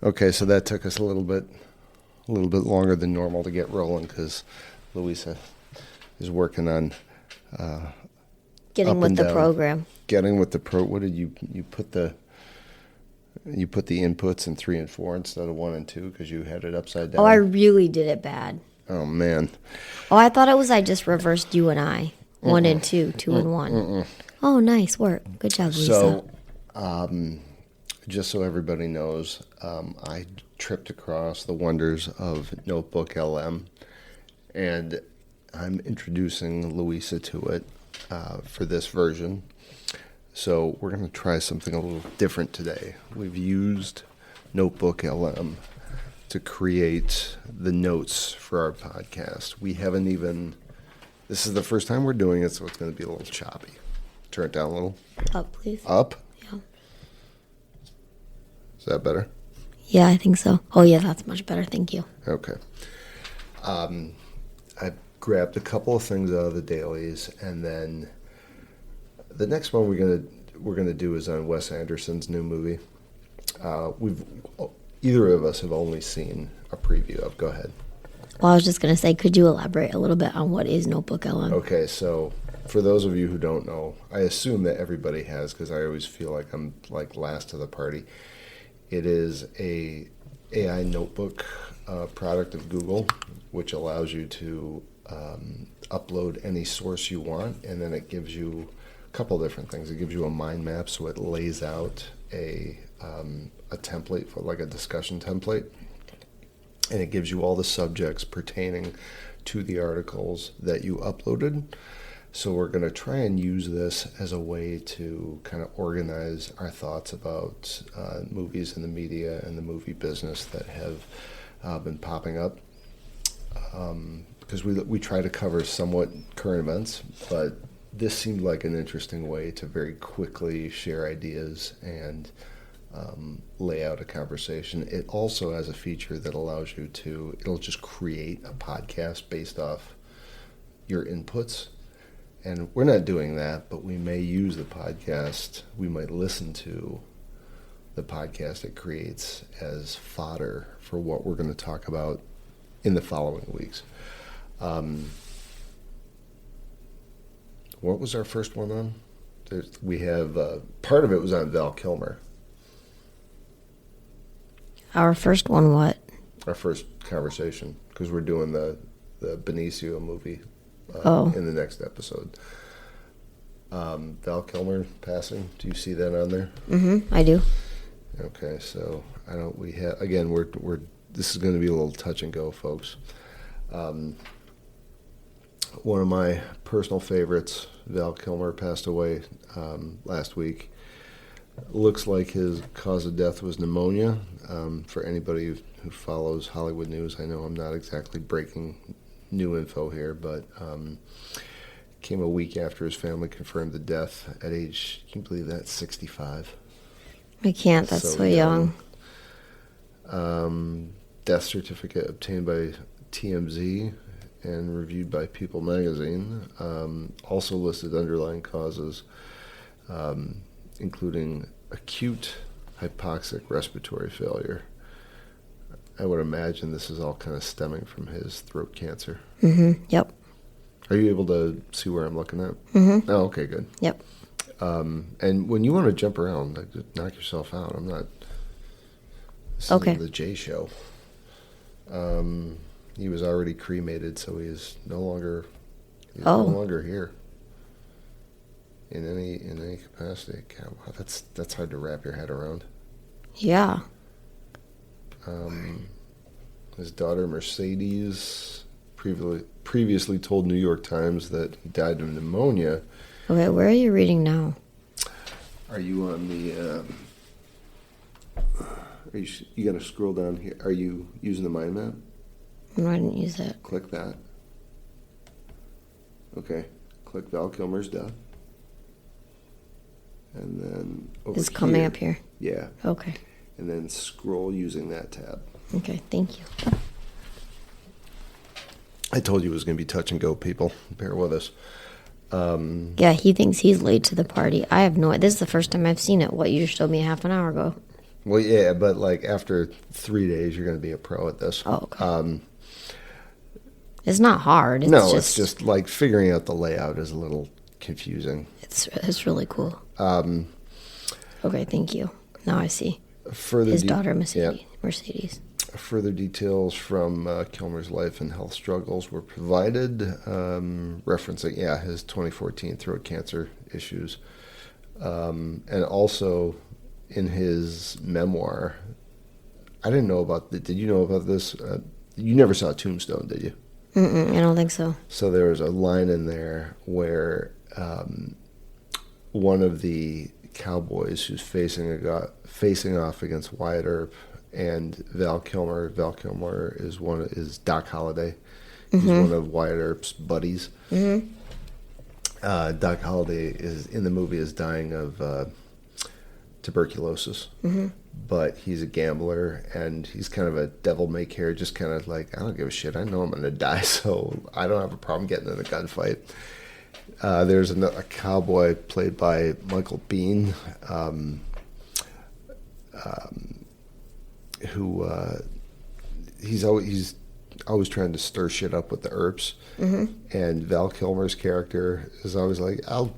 Okay, so that took us a little bit longer than normal to get rolling because Louisa is working on getting up with and the down. program. Getting with the What did you put the inputs in 3 and 4 instead of 1 and 2 because you had it upside down? Oh, I really did it bad. Oh man. Oh, I thought it was I just reversed you and I. 1 and 2, 2 and 1. Oh, nice work. Good job, Lisa. So, just so everybody knows, I tripped across the wonders of Notebook LM, and I'm introducing Louisa to it for this version. So we're going to try something a little different today. We've used Notebook LM to create the notes for our podcast. We haven't even... This is the first time we're doing it, so it's going to be a little choppy. Turn it down a little. Up, please. Up? Yeah. Is that better? Yeah, I think so. Oh, yeah, that's much better. Thank you. Okay. I grabbed a couple of things out of the dailies, and then the next one we're gonna do is on Wes Anderson's new movie. Either of us have only seen a preview of. Go ahead. Well, I was just going to say, could you elaborate a little bit on what is Notebook LM? Okay, so for those of you who don't know, I assume that everybody has because I always feel like I'm like last to the party. It is a AI notebook product of Google, which allows you to upload any source you want, and then it gives you a couple different things. It gives you a mind map, so it lays out a template for like a discussion template. And it gives you all the subjects pertaining to the articles that you uploaded. So we're going to try and use this as a way to kind of organize our thoughts about movies and the media and the movie business that have been popping up. Because we try to cover somewhat current events, but this seemed like an interesting way to very quickly share ideas and lay out a conversation. It also has a feature that allows you to, it'll just create a podcast based off your inputs. And we're not doing that, but we may use the podcast, we might listen to the podcast it creates as fodder for what we're going to talk about in the following weeks. What was our first one on? We have, part of it was on Val Kilmer. Our first one, what? Our first conversation, because we're doing the Benicio movie in the next episode. Val Kilmer passing. Do you see that on there? Mm-hmm, I do. Okay, so I don't. We have again. We're. This is going to be a little touch and go, folks. One of my personal favorites, Val Kilmer, passed away last week. Looks like his cause of death was pneumonia. For anybody who follows Hollywood news, I know I'm not exactly breaking new info here, but came a week after his family confirmed the death at age, can you believe that, 65? I can't, that's so young. Death certificate obtained by TMZ and reviewed by People magazine. Also listed underlying causes, including acute hypoxic respiratory failure. I would imagine this is all kind of stemming from his throat cancer. Mm-hmm, yep. Are you able to see where I'm looking at? Mm-hmm. Oh, okay, good. Yep. And when you want to jump around, like, just knock yourself out. I'm not... This okay. isn't the J show. He was already cremated, so he is no longer... no longer here. In any capacity. God, wow, that's hard to wrap your head around. Yeah. His daughter Mercedes previously told New York Times that he died of pneumonia. Okay, where are you reading now? Are you on the? You got to scroll down here. Are you using the mind map? No, I didn't use it. Click that. Okay. Click Val Kilmer's death. And then over It's coming up here. Yeah. Okay. And then scroll using that tab. Okay, thank you. I told you it was going to be touch and go, people. Bear with us. Yeah, he thinks he's late to the party. I have no idea. This is the first time I've seen it. What, you just showed me half an hour ago? Well, yeah, but like after 3 days, you're going to be a pro at this. Oh, okay. It's not hard. It's No, just, it's just like figuring out the layout is a little confusing. It's really cool. Okay, thank you. Now I see. Further His daughter, Mercedes. Further details from Kilmer's life and health struggles were provided, referencing, his 2014 throat cancer issues. And also in his memoir, I didn't know about did you know about this? You never saw Tombstone, did you? I don't think so. So there was a line in there where one of the cowboys who's facing off against Wyatt Earp and Val Kilmer. Val Kilmer is Doc Holliday. He's one of Wyatt Earp's buddies. Doc Holliday in the movie is dying of tuberculosis, but he's a gambler and he's kind of a devil-may-care, just kind of like, I don't give a shit. I know I'm going to die, so I don't have a problem getting in a gunfight. There's a cowboy played by Michael Biehn, who he's always trying to stir shit up with the Earps, and Val Kilmer's character is always like, I'll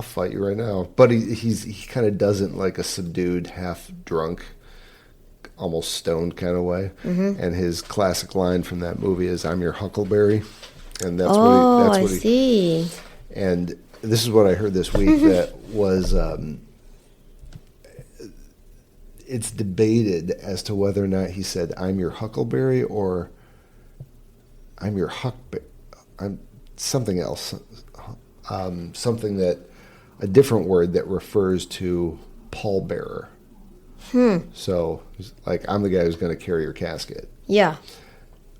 fight you right now, but he kind of does it like a subdued, half drunk, almost stoned kind of way. And his classic line from that movie is, "I'm your huckleberry," and that's what he see. And this is what I heard this week that was. It's debated as to whether or not he said, "I'm your huckleberry" or "I'm your huckberry." I'm something else. Something that a different word that refers to pallbearer. So, like, I'm the guy who's going to carry your casket. Yeah.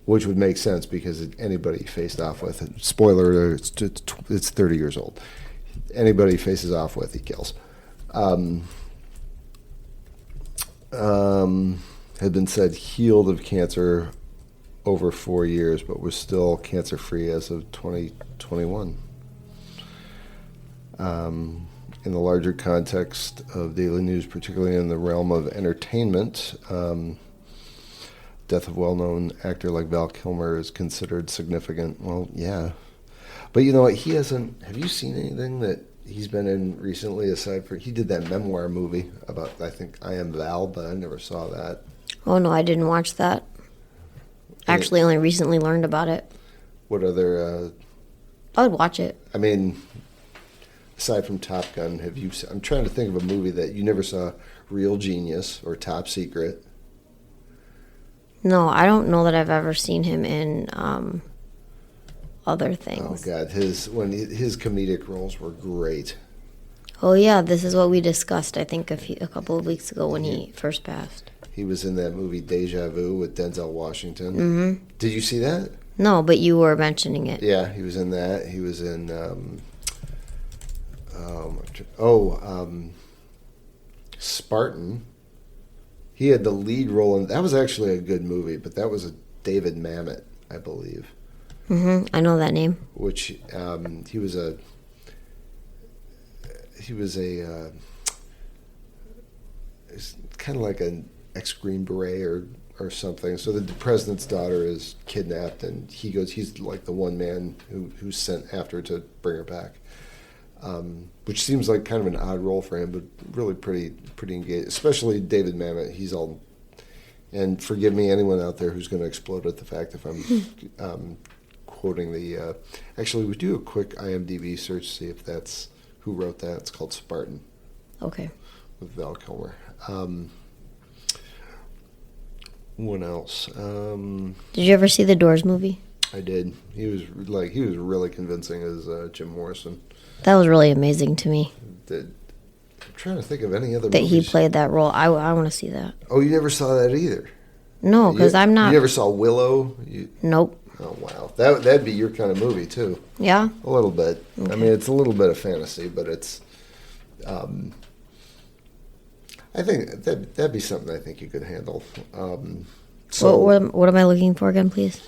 Which would make sense because anybody he faced off with, spoiler alert, it's 30 years old. Anybody he faces off with, he kills. Had been said healed of cancer over 4 years, but was still cancer-free as of 2021. In the larger context of daily news, particularly in the realm of entertainment, death of well-known actor like Val Kilmer is considered significant. Well, yeah. But you know what? He hasn't... Have you seen anything that he's been in recently aside from... He did that memoir movie about, I think, I Am Val, but I never saw that. Oh, no, I didn't watch that. Actually, only recently learned about it. What other... I would watch it. I mean, aside from Top Gun, have you... I'm trying to think of a movie that you never saw, Real Genius or Top Secret. No, I don't know that I've ever seen him in other things. Oh God, his comedic roles were great. Oh yeah, this is what we discussed. I think a couple of weeks ago when he first passed. He was in that movie Deja Vu with Denzel Washington. Did you see that? No, but you were mentioning it. Yeah, he was in that. He was in. Spartan. He had the lead role in that. Was actually a good movie, but that was a David Mamet, I believe. I know that name. Which he was a kind of like an ex-Green Beret or something. So the president's daughter is kidnapped, and he's like the one man who's sent after her to bring her back. Which seems like kind of an odd role for him, but really pretty engaged. Especially David Mamet. He's all, and forgive me, anyone out there who's going to explode at the fact if I'm quoting the. Actually, we do a quick IMDb search to see if that's who wrote that. It's called Spartan. Okay. With Val Kilmer. What else? Did you ever see the Doors movie? I did. He was really convincing as Jim Morrison. That was really amazing to me. I'm trying to think of any other that movies. He played that role. I want to see that. Oh, you never saw that either? No, because I'm not. You never saw Willow? Nope. Oh, wow. That'd be your kind of movie, too. Yeah? A little bit. Okay. I mean, it's a little bit of fantasy, but it's... I think that'd be something I think you could handle. So what am I looking for again, please?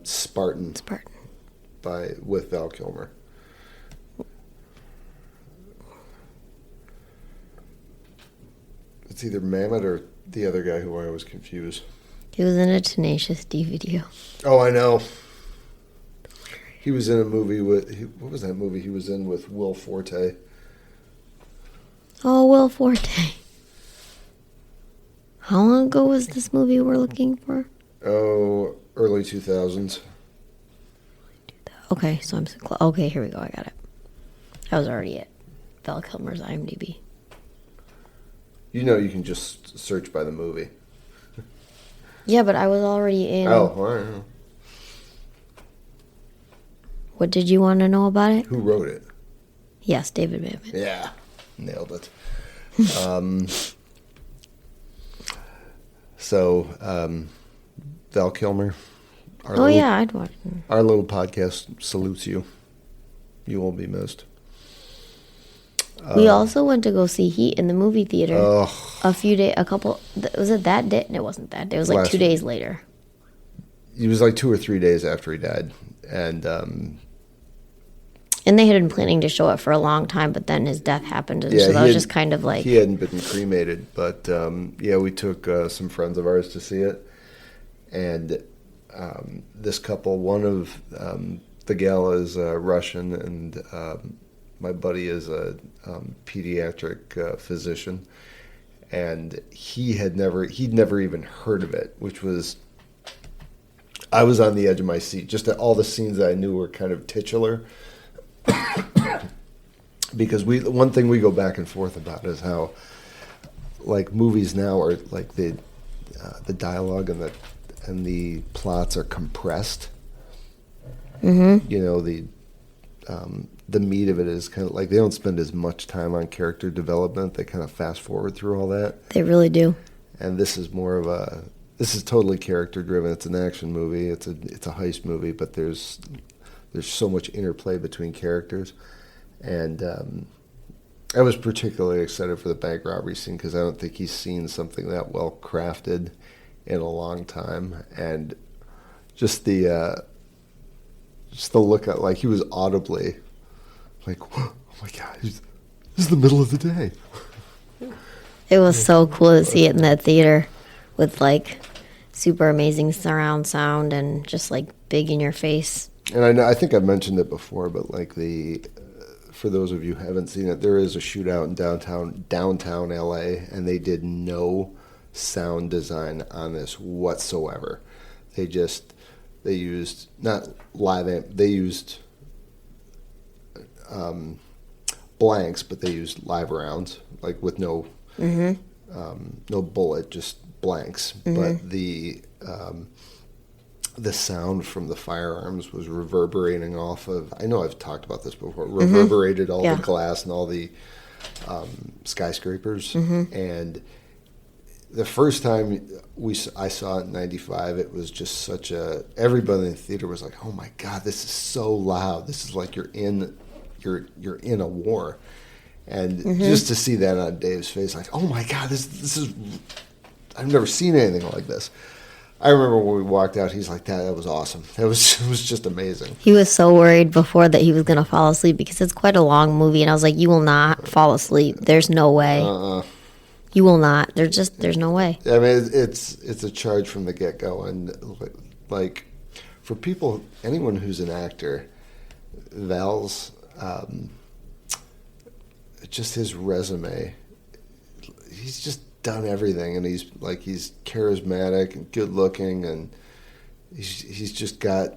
Spartan. Spartan. With Val Kilmer. It's either Mamet or the other guy who I always confuse. He was in a Tenacious D video. Oh, I know. He was in a movie what was that movie he was in with Will Forte? Oh, Will Forte. How long ago was this movie we're looking for? Oh, early 2000s. Okay, so I'm so close. Okay, here we go. I got it. I was already at Val Kilmer's IMDb. You know you can just search by the movie. Yeah, but I was already in. Oh, all right. What did you want to know about it? Who wrote it? Yes, David Mamet. Yeah, nailed it. Val Kilmer. I'd watch it. Our little podcast salutes you. You will be missed. We also went to go see Heat in the movie theater. Oh, Was it that day? No, it wasn't that day. It was like 2 days later. It was like 2 or 3 days after he died. And they had been planning to show it for a long time, but then his death happened. And so that was just kind of like... He hadn't been cremated, but we took some friends of ours to see it. And this couple, one of the gal is Russian, and my buddy is a pediatric physician, and he'd never even heard of it, which was, I was on the edge of my seat. Just that all the scenes that I knew were kind of titular, because one thing we go back and forth about is how, like, movies now are like the dialogue and the plots are compressed. Mm-hmm. You know, the meat of it is kind of like they don't spend as much time on character development. They kind of fast forward through all that. They really do. And this is this is totally character driven. It's an action movie. It's a heist movie, but there's so much interplay between characters. And I was particularly excited for the bank robbery scene because I don't think he's seen something that well crafted in a long time. And just the look at, like, he was audibly like, oh my God, this is the middle of the day. It was so cool to see it in that theater with, like, super amazing surround sound and just, like, big in your face. And I think I've mentioned it before, but, like, for those of you who haven't seen it, there is a shootout in downtown LA, and they did no sound design on this whatsoever. They used not live amp, they used blanks, but they used live rounds, like with no no bullet, just blanks. But the sound from the firearms was reverberating off of, I know I've talked about this before, reverberated all the glass and all the skyscrapers. And the first time I saw it in '95, it was just everybody in the theater was like, "Oh my God, this is so loud! This is like you're in a war." And just to see that on Dave's face, like, "Oh my God, this is I've never seen anything like this." I remember when we walked out, he's like, "That was awesome. It was just amazing." He was so worried before that he was going to fall asleep because it's quite a long movie, and I was like, "You will not fall asleep. There's no way." You will not. There's no way. I mean, it's a charge from the get-go. And, like, for anyone who's an actor, Val's, just his resume, he's just done everything. And he's charismatic and good-looking, and he just got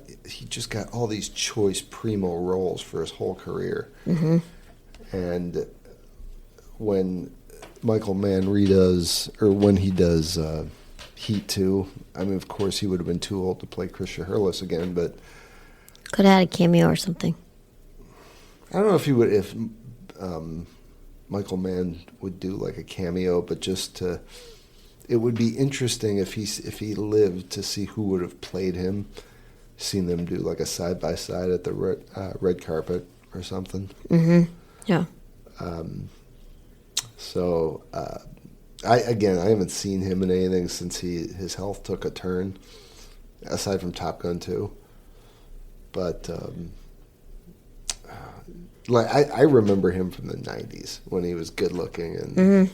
all these choice primo roles for his whole career. And when Michael Mann when he does Heat 2, I mean, of course, he would have been too old to play Chris Shaherlis again, but could have had a cameo or something. I don't know if Michael Mann would do like a cameo, but it would be interesting if he lived to see who would have played him, seen them do like a side by side at the red carpet or something. Yeah. So, I haven't seen him in anything since his health took a turn, aside from Top Gun 2. But I remember him from the '90s when he was good looking and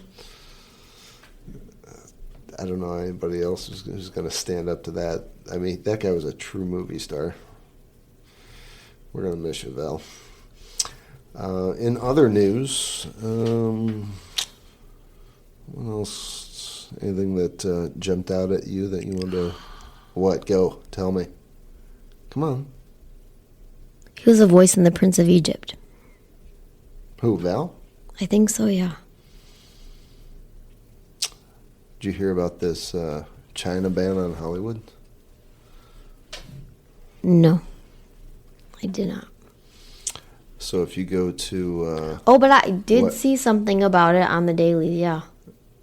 I don't know anybody else who's going to stand up to that. I mean, that guy was a true movie star. We're going to miss you, Val. In other news, what else? Anything that jumped out at you that you wanted to... What? Go. Tell me. Come on. He was a voice in The Prince of Egypt. Who, Val? I think so, yeah. Did you hear about this China ban on Hollywood? No, I did not. So if you go to... but I did see something about it on the daily, yeah.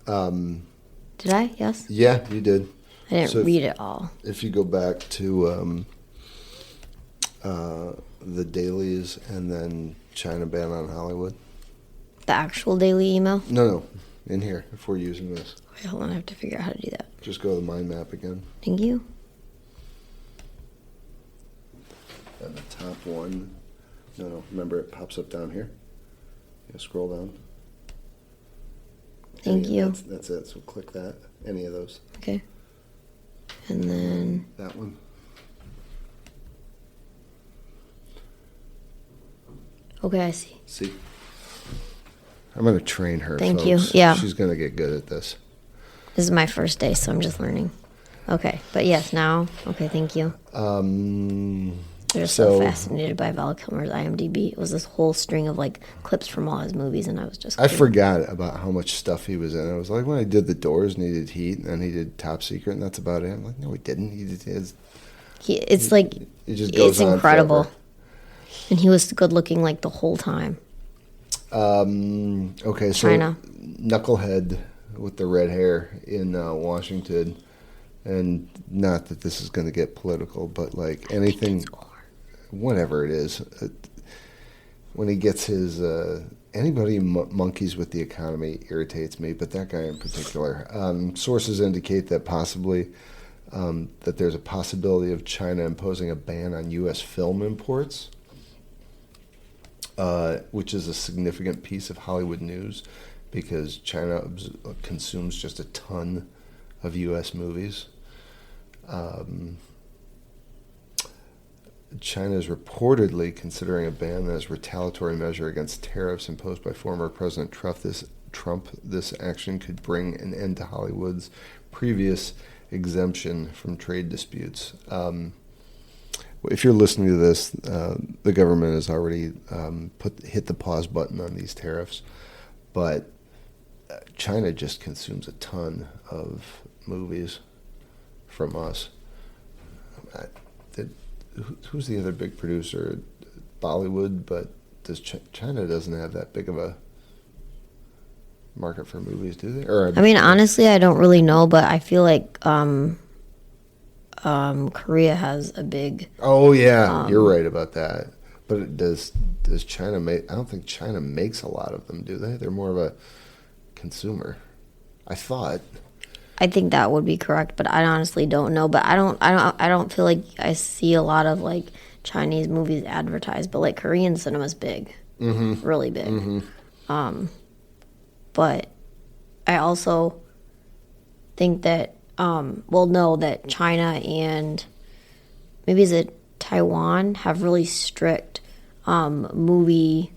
Did I? Yes? Yeah, you did. I didn't read it all. If you go back to the dailies and then China ban on Hollywood. The actual daily email? No, in here, if we're using this. Wait, hold on, I have to figure out how to do that. Just go to the mind map again. Thank you. And the top one, no, remember it pops up down here. You scroll down. Thank you. That's it, so click that, any of those. Okay. And then... That one. Okay, I see. See? I'm going to train her, Thank folks. you, yeah. She's going to get good at this. This is my first day, so I'm just learning. Okay, but yes, now... Okay, thank you. I'm just so fascinated by Val Kilmer's IMDb. It was this whole string of, like, clips from all his movies, and I was just... I forgot about how much stuff he was in. I was like, when I did The Doors and he did Heat, and then he did Top Secret, and that's about it. I'm like, no, he didn't. He did his... It just goes on incredible. Forever. And he was good looking, like, the whole time. Okay, so China. Knucklehead with the red hair in Washington, and not that this is going to get political, but like anything, whatever it is, when he gets his anybody monkeys with the economy irritates me, but that guy in particular. Sources indicate that possibly that there's a possibility of China imposing a ban on U.S. film imports. Which is a significant piece of Hollywood news because China consumes just a ton of U.S. movies. China is reportedly considering a ban as a retaliatory measure against tariffs imposed by former President Trump. This action could bring an end to Hollywood's previous exemption from trade disputes. If you're listening to this, the government has already hit the pause button on these tariffs, but China just consumes a ton of movies from us. Who's the other big producer? Bollywood, but China doesn't have that big of a market for movies, do they? I mean, honestly, I don't really know, but I feel like Korea has a big... Oh, yeah, you're right about that. But does China make... I don't think China makes a lot of them, do they? They're more of a consumer. I thought. I think that would be correct, but I honestly don't know. But I don't feel like I see a lot of like Chinese movies advertised, but like Korean cinema's big. Mm-hmm. Really big. Mm-hmm. But I also think that know that China and maybe is it Taiwan have really strict movie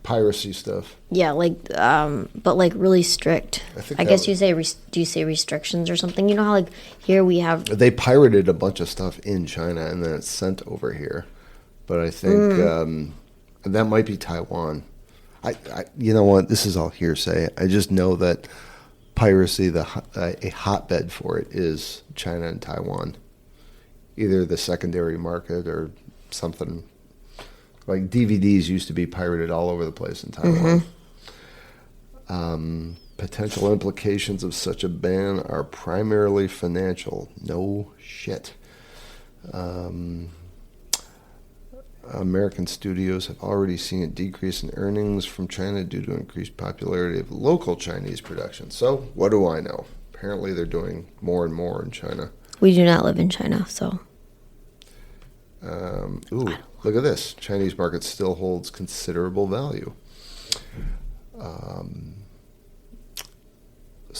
piracy stuff. Yeah, like but like really strict. I guess you say do you say restrictions or something? You know how like here we have they pirated a bunch of stuff in China and then it's sent over here. But I think that might be Taiwan. I you know what? This is all hearsay. I just know that piracy, a hotbed for it is China and Taiwan, either the secondary market or something. Like DVDs used to be pirated all over the place in Taiwan. Mm-hmm. Potential implications of such a ban are primarily financial. No shit. American studios have already seen a decrease in earnings from China due to increased popularity of local Chinese production. So, what do I know? Apparently, they're doing more and more in China. We do not live in China, so. Look at this. Chinese market still holds considerable value.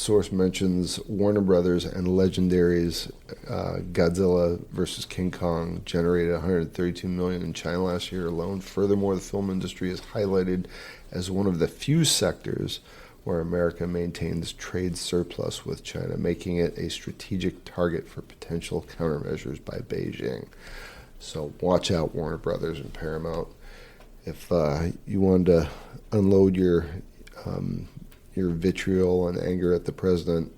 source mentions Warner Brothers and Legendary's Godzilla vs. King Kong generated $132 million in China last year alone. Furthermore, the film industry is highlighted as one of the few sectors where America maintains trade surplus with China, making it a strategic target for potential countermeasures by Beijing. So watch out, Warner Brothers and Paramount. If you wanted to unload your vitriol and anger at the president,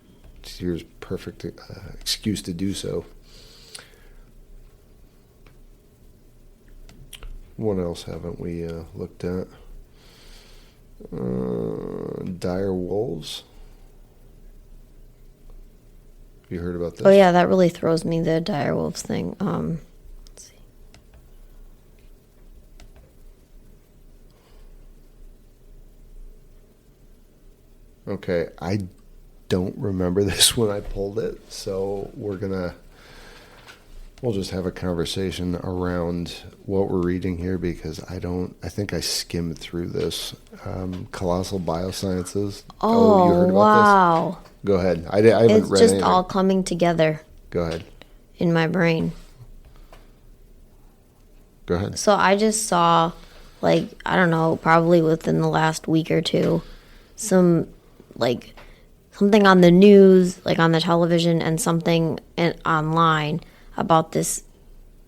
here's perfect excuse to do so. What else haven't we looked at? Dire wolves. Have you heard about this? Oh yeah, that really throws me, the dire wolves thing. Let's see. Okay, I don't remember this when I pulled it, so we'll just have a conversation around what we're reading here, because I think I skimmed through this. Colossal Biosciences. Oh, you heard about wow. this? Go ahead. I haven't It's read just anything. all coming together Go ahead. in my brain. Go ahead. So I just saw, like, I don't know, probably within the last week or two, something on the news, like on the television, and something online about this,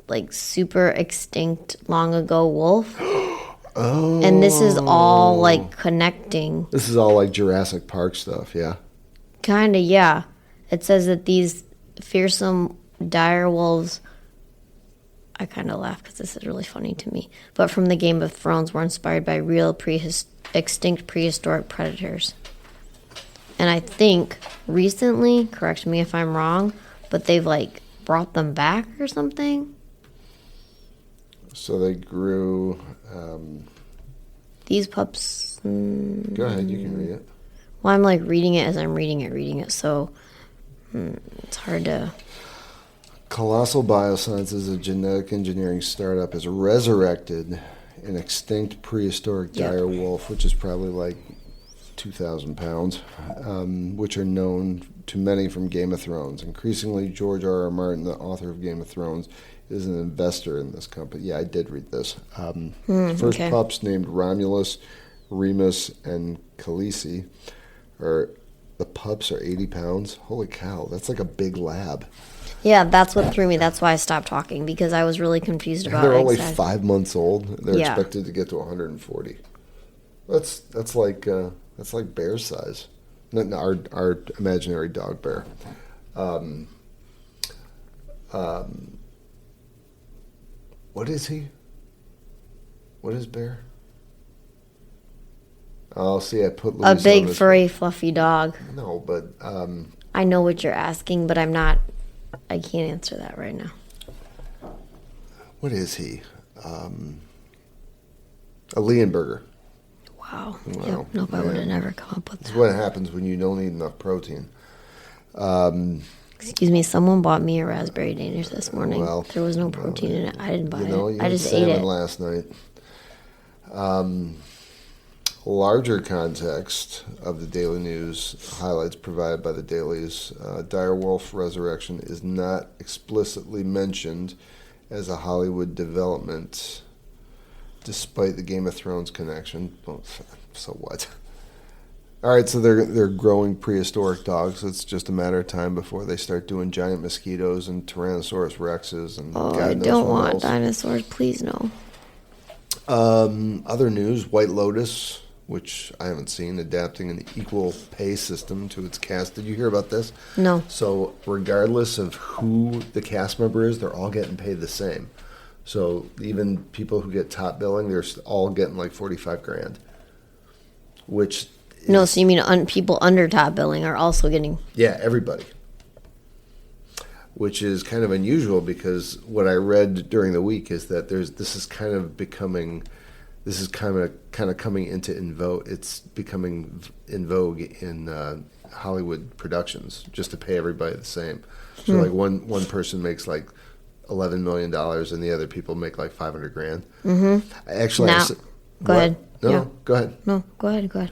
like, super extinct long ago wolf. Oh. And this is all, like, connecting. This is all like Jurassic Park stuff, yeah? Kind of, yeah. It says that these fearsome dire wolves, I kind of laugh because this is really funny to me, but from the Game of Thrones were inspired by real extinct prehistoric predators. And I think recently, correct me if I'm wrong, but they've, like, brought them back or something. So they grew... These pups... Go ahead, you can read it. Well, I'm, like, reading it as I'm reading it, so it's hard to... Colossal Biosciences, a genetic engineering startup, has resurrected an extinct prehistoric dire wolf, which is probably like 2,000 pounds, which are known to many from Game of Thrones. Increasingly, George R.R. Martin, the author of Game of Thrones, is an investor in this company. Yeah, I did read this. First pups named Romulus, Remus, and Khaleesi. The pups are 80 pounds. Holy cow, that's like a big lab. Yeah, that's what threw me. That's why I stopped talking, because I was really confused about it. They're only 5 months old. They're Yeah. expected to get to 140. That's like bear size. Our imaginary dog bear. What is he? What is bear? Oh, see, I put Luis A big, on this furry, fluffy dog. one. No, but I know what you're asking, but I can't answer that right now. what is he? A Leonberger. Wow. Wow. Yep. Nope, I would have Yeah. never come up with That's that. what happens when you don't eat enough protein. Excuse me, someone bought me a raspberry Danish this morning. Well, there was no protein in it. I didn't buy You it. I had just salmon ate it. last night. Larger context of the daily news highlights provided by the dailies. Direwolf resurrection is not explicitly mentioned as a Hollywood development, despite the Game of Thrones connection. Well, so what? All right, so they're growing prehistoric dogs. It's just a matter of time before they start doing giant mosquitoes and Tyrannosaurus rexes and Oh, God I knows don't what want else. dinosaurs. Please, no. Other news: White Lotus, which I haven't seen, adapting an equal pay system to its cast. Did you hear about this? No. So regardless of who the cast member is, they're all getting paid the same. So even people who get top billing, they're all getting like $45,000, which is, No, so you mean people under top billing are also getting... yeah, everybody. Which is kind of unusual, because what I read during the week is that this is kind of coming into in vogue. It's becoming in vogue in Hollywood productions, just to pay everybody the same. So like one person makes like $11 million and the other people make like $500,000. Mm-hmm. Actually, Now, go ahead. No, Yeah. no, go ahead. No, go ahead.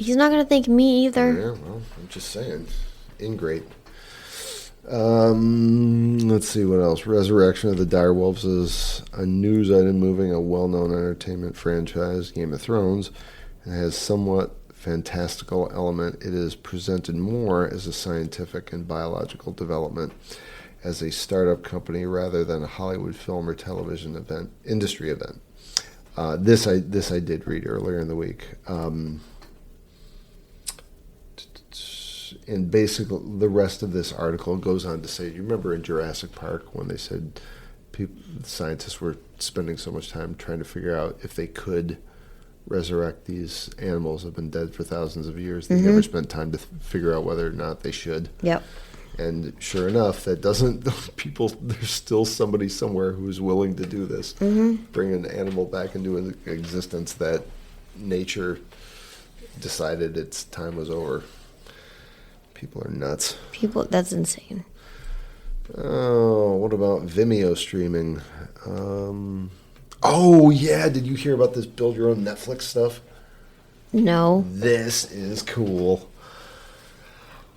He's not gonna thank me either. Yeah, well, I'm just saying. Ingrate. Let's see what else. Resurrection of the Direwolves is a news item moving a well-known entertainment franchise, Game of Thrones. It has somewhat fantastical element. It is presented more as a scientific and biological development as a startup company rather than a Hollywood film or television event, industry event. This I did read earlier in the week. And basically, the rest of this article goes on to say, you remember in Jurassic Park when they said scientists were spending so much time trying to figure out if they could resurrect these animals that have been dead for thousands of years. They never spent time to figure out whether or not they should. Yep. And sure enough, that doesn't, there's still somebody somewhere who's willing to do this. Bring an animal back into existence that nature decided its time was over. People are nuts. That's insane. Oh, what about Vimeo streaming? Oh, yeah, did you hear about this build your own Netflix stuff? No. This is cool.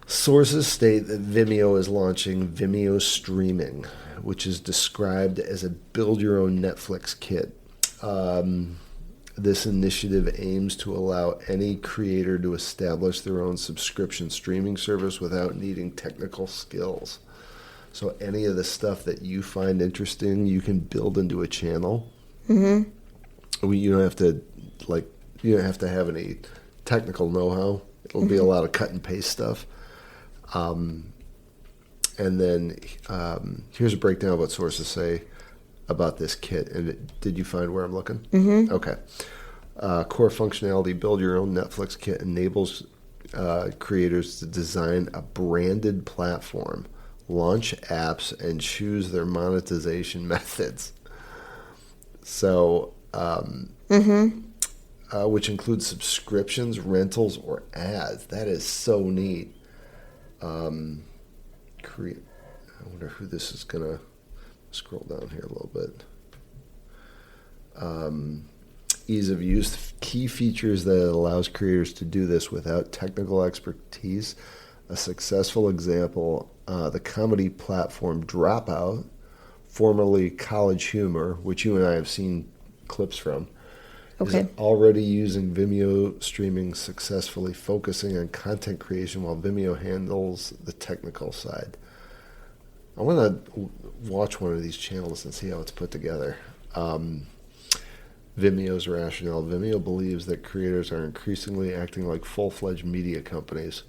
Sources state that Vimeo is launching Vimeo Streaming, which is described as a build-your-own Netflix kit. This initiative aims to allow any creator to establish their own subscription streaming service without needing technical skills. So any of the stuff that you find interesting, you can build into a channel. You don't have to have any technical know-how. It'll be a lot of cut and paste stuff. And then here's a breakdown of what sources say about this kit. And did you find where I'm looking? Okay. Core functionality, build your own Netflix kit enables creators to design a branded platform, launch apps, and choose their monetization methods. So, which includes subscriptions, rentals, or ads. That is so neat. I wonder who this is going to scroll down here a little bit. Ease of use, key features that allows creators to do this without technical expertise. A successful example, the comedy platform Dropout, formerly College Humor, which you and I have seen clips from, is already using Vimeo streaming successfully, focusing on content creation while Vimeo handles the technical side. I want to watch one of these channels and see how it's put together. Vimeo's rationale. Vimeo believes that creators are increasingly acting like full-fledged media companies.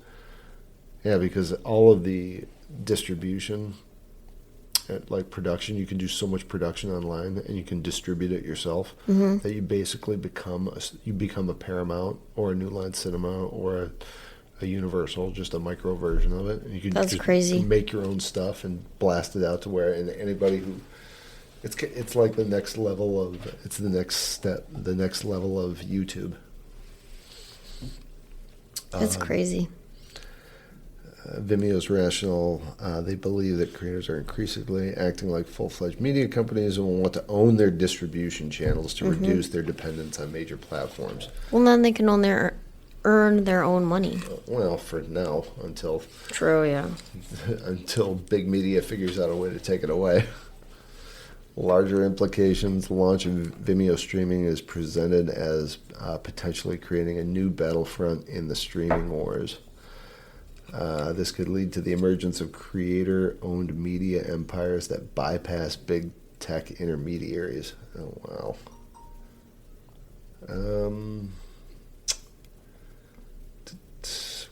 Yeah, because all of the distribution, like production, you can do so much production online and you can distribute it yourself that you basically become a Paramount or a New Line Cinema or a Universal, just a micro version of it. And you can That's crazy. Make your own stuff and blast it out to where anybody who it's like the next level of the next level of YouTube. That's crazy. Vimeo's rationale, they believe that creators are increasingly acting like full-fledged media companies and will want to own their distribution channels to reduce their dependence on major platforms. Well, then they can earn their own money. Well, for now, until True, yeah. until big media figures out a way to take it away. Larger implications, the launch of Vimeo streaming is presented as potentially creating a new battlefront in the streaming wars. This could lead to the emergence of creator-owned media empires that bypass big tech intermediaries. Oh, wow.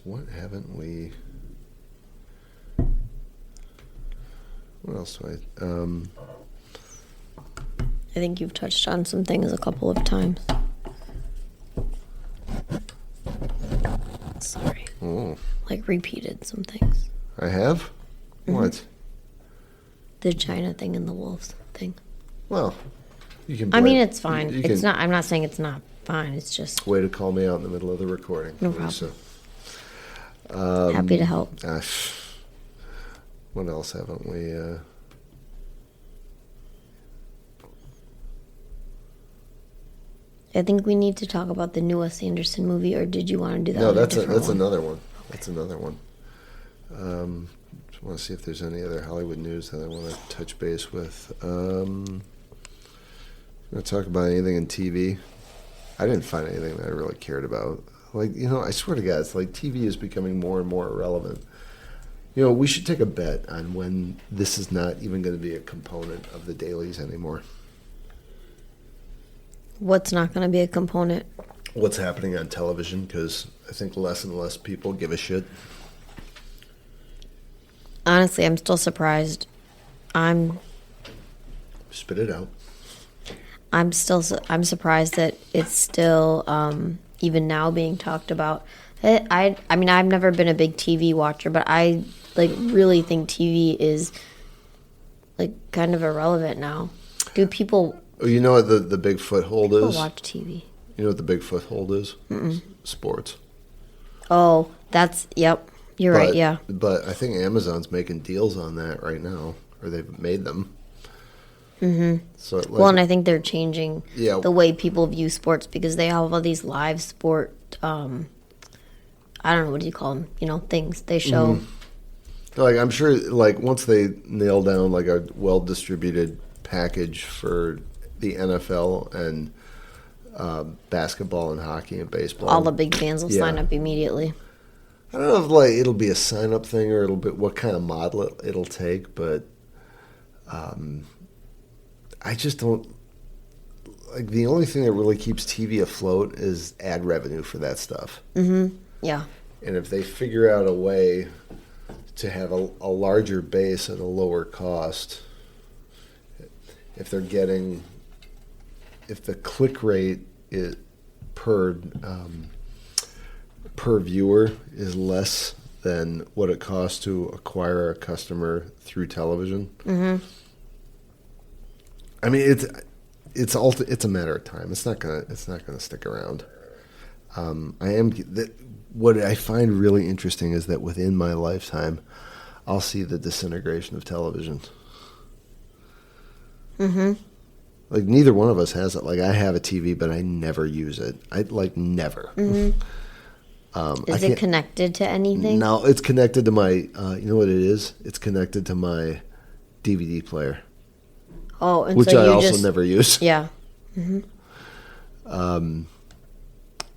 What haven't we... What else do I... I think you've touched on some things a couple of times. Sorry. Oh. Like repeated some things. I have? What? The China thing and the wolves thing. Well, you can... I mean, it's fine. It's not. I'm not saying it's not fine. It's just... Way to call me out in the middle of the recording. No problem. Happy to help. What else haven't we... I think we need to talk about the new Wes Anderson movie, or did you want to do that? No, on that's a different one? another one. That's another one. Just want to see if there's any other Hollywood news that I want to touch base with. Want to talk about anything in TV? I didn't find anything that I really cared about. Like, I swear to God, it's like TV is becoming more and more irrelevant. We should take a bet on when this is not even going to be a component of the dailies anymore. What's not going to be a component? What's happening on television, because I think less and less people give a shit. Honestly, I'm still surprised. Spit it out. I'm surprised that it's still even now being talked about. I mean, I've never been a big TV watcher, but I really think TV is kind of irrelevant now. Do people? You know what the big foothold is? Watch TV. You know what the big foothold is? Mm-mm. Sports. Oh, yep. You're right. Yeah. But I think Amazon's making deals on that right now, or they've made them. Mm-hmm. So and I think they're changing the way people view sports, because they have all these live sport. I don't know, what do you call them? Things they show. Mm-hmm. I'm sure, once they nail down a well-distributed package for the NFL and basketball and hockey and baseball, all the big fans will sign up immediately. I don't know if it'll be a sign-up thing or it'll be what kind of model it'll take, but I just don't. The only thing that really keeps TV afloat is ad revenue for that stuff. Mm-hmm. Yeah. And if they figure out a way to have a larger base at a lower cost, if the click rate per viewer is less than what it costs to acquire a customer through television. Mm-hmm. I mean, it's a matter of time. It's not gonna stick around. What I find really interesting is that within my lifetime, I'll see the disintegration of television. Mm-hmm. Neither one of us has it. I have a TV, but I never use it. I never. Mm-hmm. Is it connected to anything? No, it's connected to my. You know what it is? It's connected to my DVD player. Oh, and which so I you also never use. Yeah. Mm-hmm.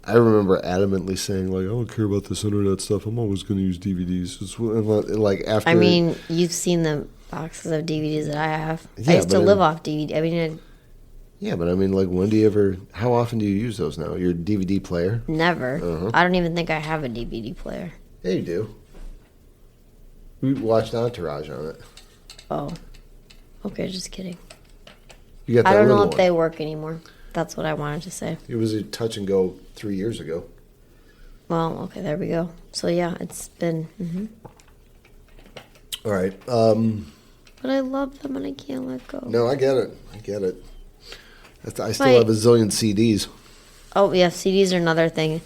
I remember adamantly saying, I don't care about this internet stuff. I'm always going to use DVDs. After. I mean, you've seen the boxes of DVDs that I have. Yeah, I used to live off DVD. I mean, yeah, but I mean, when do you ever? How often do you use those now? Your DVD player? Never. Uh-huh. I don't even think I have a DVD player. Yeah, you do. We watched Entourage on it. Oh. Okay, just kidding. You got that I don't know if one. they work anymore. That's what I wanted to say. It was a touch and go 3 years ago. Well, okay, there we go. So yeah, it's been. Mm-hmm. All right. But I love them and I can't let go. No, I get it. I still have a zillion CDs. Oh yeah, CDs are another thing.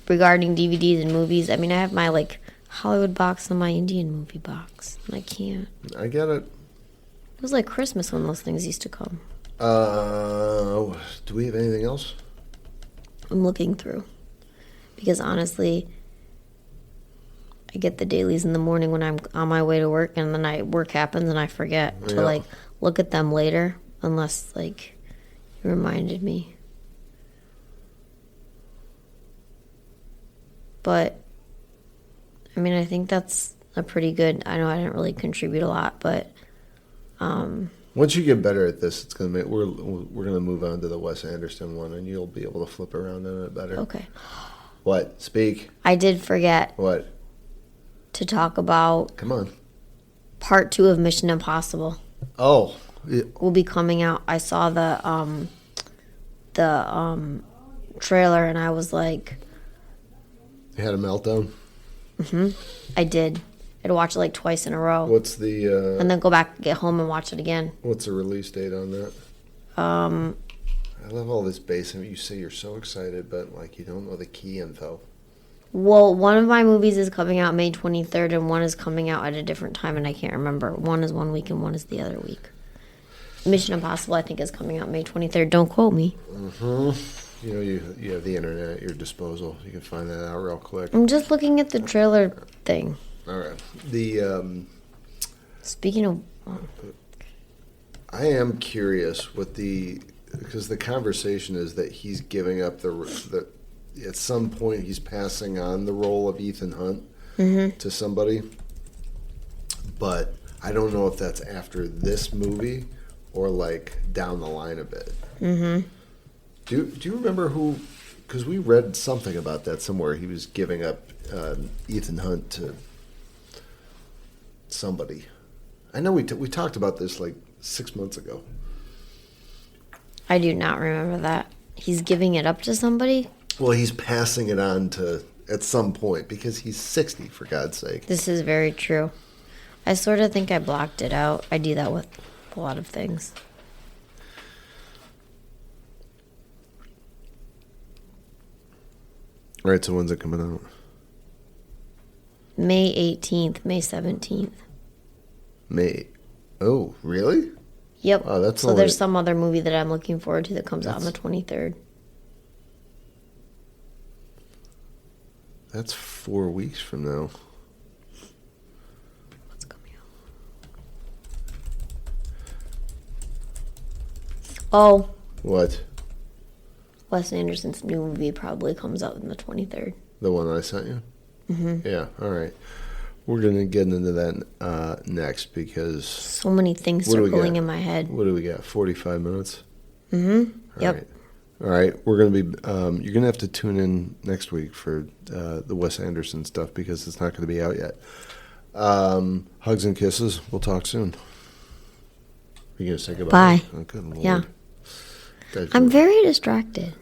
Regarding DVDs and movies, I mean, I have my Hollywood box and my Indian movie box, and I can't. I get it. It was like Christmas when those things used to come. Do we have anything else? I'm looking through. Because honestly, I get the dailies in the morning when I'm on my way to work, and then work happens and I forget to look at them later, unless you reminded me. But I mean, I think that's a pretty good. I know I didn't really contribute a lot, but once you get better at this, it's gonna make we're gonna move on to the Wes Anderson one, and you'll be able to flip around on it better. Okay. What? Speak. I did forget. What? To talk about. Come on. Part 2 of Mission Impossible. Oh. Will be coming out. I saw the trailer, and I was like. You had a meltdown? Mm-hmm. I did. I'd watch it twice in a row. What's the... and then go back, get home, and watch it again. What's the release date on that? I love all this base. You say you're so excited, but you don't know the key info. Well, one of my movies is coming out May 23rd, and one is coming out at a different time, and I can't remember. One is one week, and one is the other week. Mission Impossible, I think, is coming out May 23rd. Don't quote me. Mm-hmm. You know, you have the internet at your disposal. You can find that out real quick. I'm just looking at the trailer thing. All right. The Speaking of, I am curious because the conversation is that he's giving up the at some point he's passing on the role of Ethan Hunt to somebody, but I don't know if that's after this movie or like down the line a bit. Do you remember who? Because we read something about that somewhere. He was giving up Ethan Hunt to somebody. I know we talked about this like 6 months ago. I do not remember that. He's giving it up to somebody? Well, he's passing it on to at some point because he's 60, for God's sake. This is very true. I sort of think I blocked it out. I do that with a lot of things. All right, so when's it coming out? May 18th, May 17th. May. Oh, really? Yep. Oh, that's so only... there's some other movie that I'm looking forward to that comes out on the 23rd. That's 4 weeks from now. What's coming out? Oh. What? Wes Anderson's new movie probably comes out on the 23rd. The one I sent you? Mm-hmm. Yeah, all right. We're going to get into that next because... So many things circling in my head. What do we got, 45 minutes? Mm-hmm. Yep. Right. All right, we're going to be... you're going to have to tune in next week for the Wes Anderson stuff because it's not going to be out yet. Hugs and kisses. We'll talk soon. Are you going to say goodbye? Bye. Oh, good Lord. Yeah. I'm very distracted.